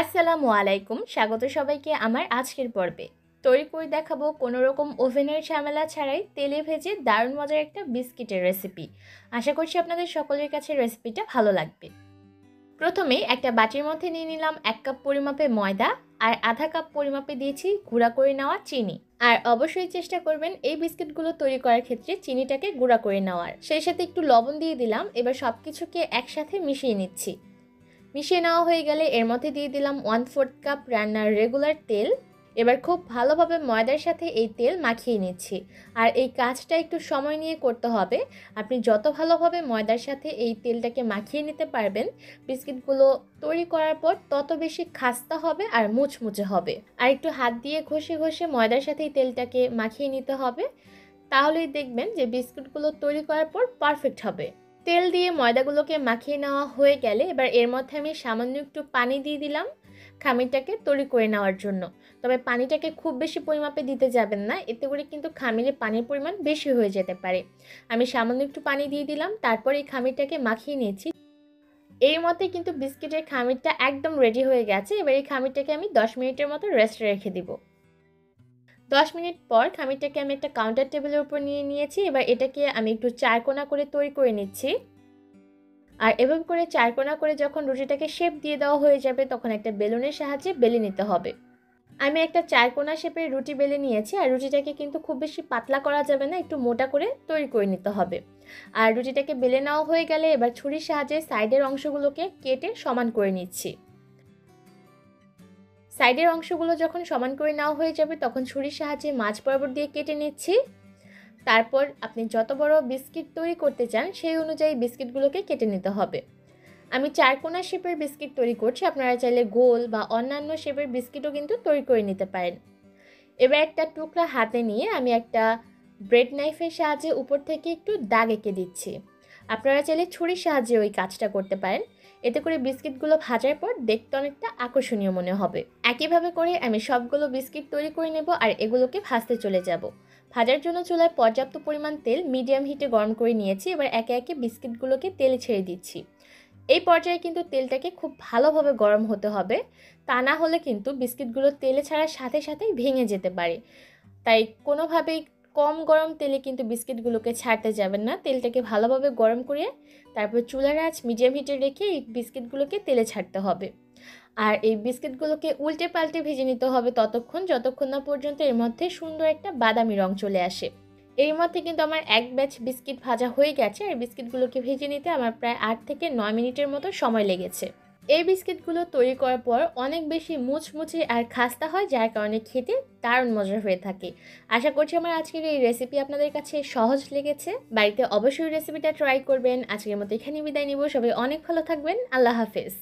আসসালামু আলাইকুম, স্বাগত সবাইকে আমার আজকের পর্বে। তৈরি করে দেখাবো কোনো রকম ওভেনের ঝামেলা ছাড়াই তেলে ভেজে দারুণ মজার একটা বিস্কিটের রেসিপি। আশা করছি আপনাদের সকলের কাছে রেসিপিটা ভালো লাগবে। প্রথমেই একটা বাটির মধ্যে নিয়ে নিলাম 1 কাপ পরিমাপে ময়দা আর আধা কাপ পরিমাপে দিয়েছি গুঁড়া করে নেওয়া চিনি। আর অবশ্যই চেষ্টা করবেন এই বিস্কিটগুলো তৈরি করার ক্ষেত্রে চিনিটাকে গুঁড়া করে নেওয়ার। সেই সাথে একটু লবণ দিয়ে দিলাম। এবার সব কিছুকে একসাথে মিশিয়ে নিচ্ছি। মিশিয়ে নেওয়া হয়ে গেলে এর মধ্যে দিয়ে দিলাম 1/4 কাপ রান্নার রেগুলার তেল। এবার খুব ভালোভাবে ময়দার সাথে এই তেল মাখিয়ে নিচ্ছি। আর এই কাজটা একটু সময় নিয়ে করতে হবে। আপনি যত ভালোভাবে ময়দার সাথে এই তেলটাকে মাখিয়ে নিতে পারবেন, বিস্কিটগুলো তৈরি করার পর তত বেশি খাস্তা হবে আর মুচমুচে হবে। আর একটু হাত দিয়ে ঘষে ঘষে ময়দার সাথে এই তেলটাকে মাখিয়ে নিতে হবে। তাহলেই দেখবেন যে বিস্কুটগুলো তৈরি করার পর পারফেক্ট হবে। তেল দিয়ে ময়দাগুলোকে মাখিয়ে নেওয়া হয়ে গেলে এবার এর মধ্যে আমি সামান্য একটু পানি দিয়ে দিলাম খামিরটাকে তৈরি করে নেওয়ার জন্য। তবে পানিটাকে খুব বেশি পরিমাপে দিতে যাবেন না, এতে করে কিন্তু খামিরে পানির পরিমাণ বেশি হয়ে যেতে পারে। আমি সামান্য একটু পানি দিয়ে দিলাম, তারপর এই খামিরটাকে মাখিয়ে নিয়েছি। এই মতে কিন্তু বিস্কিটের খামিরটা একদম রেডি হয়ে গেছে। এবার এই খামিরটাকে আমি 10 মিনিটের মতো রেস্টে রেখে দিব। 10 মিনিট পর খামিরটাকে আমি একটা কাউন্টার টেবিলের উপর নিয়ে নিয়েছি। এবার এটাকে আমি একটু চারকোনা করে তৈরি করে নিচ্ছি। আর এভাবে করে চারকোনা করে যখন রুটিটাকে শেপ দিয়ে দেওয়া হয়ে যাবে, তখন একটা বেলুনের সাহায্যে বেলে নিতে হবে। আমি একটা চারকোনা শেপের রুটি বেলে নিয়েছি। আর রুটিটাকে কিন্তু খুব বেশি পাতলা করা যাবে না, একটু মোটা করে তৈরি করে নিতে হবে। আর রুটিটাকে বেলে নেওয়া হয়ে গেলে এবার ছুরির সাহায্যে সাইডের অংশগুলোকে কেটে সমান করে নিচ্ছি। সাইডের অংশগুলো যখন সমান করে নেওয়া হয়ে যাবে, তখন ছুরির সাহায্যে মাঝ বরাবর দিয়ে কেটে নিচ্ছি। তারপর আপনি যত বড় বিস্কিট তৈরি করতে চান সেই অনুযায়ী বিস্কিটগুলোকে কেটে নিতে হবে। আমি চারকোনা শেপের বিস্কিট তৈরি করছি, আপনারা চাইলে গোল বা অন্যান্য শেপের বিস্কিটও কিন্তু তৈরি করে নিতে পারেন। এবার একটা টুকরা হাতে নিয়ে আমি একটা ব্রেড নাইফের সাহায্যে উপর থেকে একটু দাগ এঁকে দিচ্ছি। আপনারা চাইলে ছুরির সাহায্যে ওই কাজটা করতে পারেন। এতে করে বিস্কিটগুলো ভাজার পর দেখতে অনেকটা আকর্ষণীয় মনে হবে। একইভাবে করে আমি সবগুলো বিস্কিট তৈরি করে নেব আর এগুলোকে ভাজতে চলে যাব। ভাজার জন্য চুলায় পর্যাপ্ত পরিমাণ তেল মিডিয়াম হিটে গরম করে নিয়েছি। এবার একে একে বিস্কিটগুলোকে তেলে ছেড়ে দিচ্ছি। এই পর্যায়ে কিন্তু তেলটাকে খুব ভালোভাবে গরম হতে হবে, তা না হলে কিন্তু বিস্কিটগুলো তেলে ছাড়ার সাথে সাথেই ভেঙে যেতে পারে। তাই কোনোভাবেই কম গরম তেলে কিন্তু বিস্কিটগুলোকে ছাড়তে যাবেন না। তেলটাকে ভালোভাবে গরম করে তারপর চুলার আঁচ মিডিয়াম হিটে রেখে এই বিস্কিটগুলোকে তেলে ছাড়তে হবে। আর এই বিস্কিটগুলোকে উল্টে পাল্টে ভেজে নিতে হবে যতক্ষণ না পর্যন্ত এর মধ্যে সুন্দর একটা বাদামি রং চলে আসে। এর মধ্যে কিন্তু আমার এক ব্যাচ বিস্কিট ভাজা হয়ে গেছে। আর বিস্কিটগুলোকে ভেজে নিতে আমার প্রায় 8 থেকে 9 মিনিটের মতো সময় লেগেছে। এই বিস্কিটগুলো তৈরি করার পর অনেক বেশি মুচমুচে আর খাস্তা হয়, যার কারণে খেতে দারুণ মজার হয়ে থাকে। আশা করছি আমার আজকের এই রেসিপি আপনাদের কাছে সহজ লেগেছে। বাড়িতে অবশ্যই রেসিপিটা ট্রাই করবেন। আজকের মতো এখানেই বিদায় নিব। সবাই অনেক ভালো থাকবেন। আল্লাহ হাফেজ।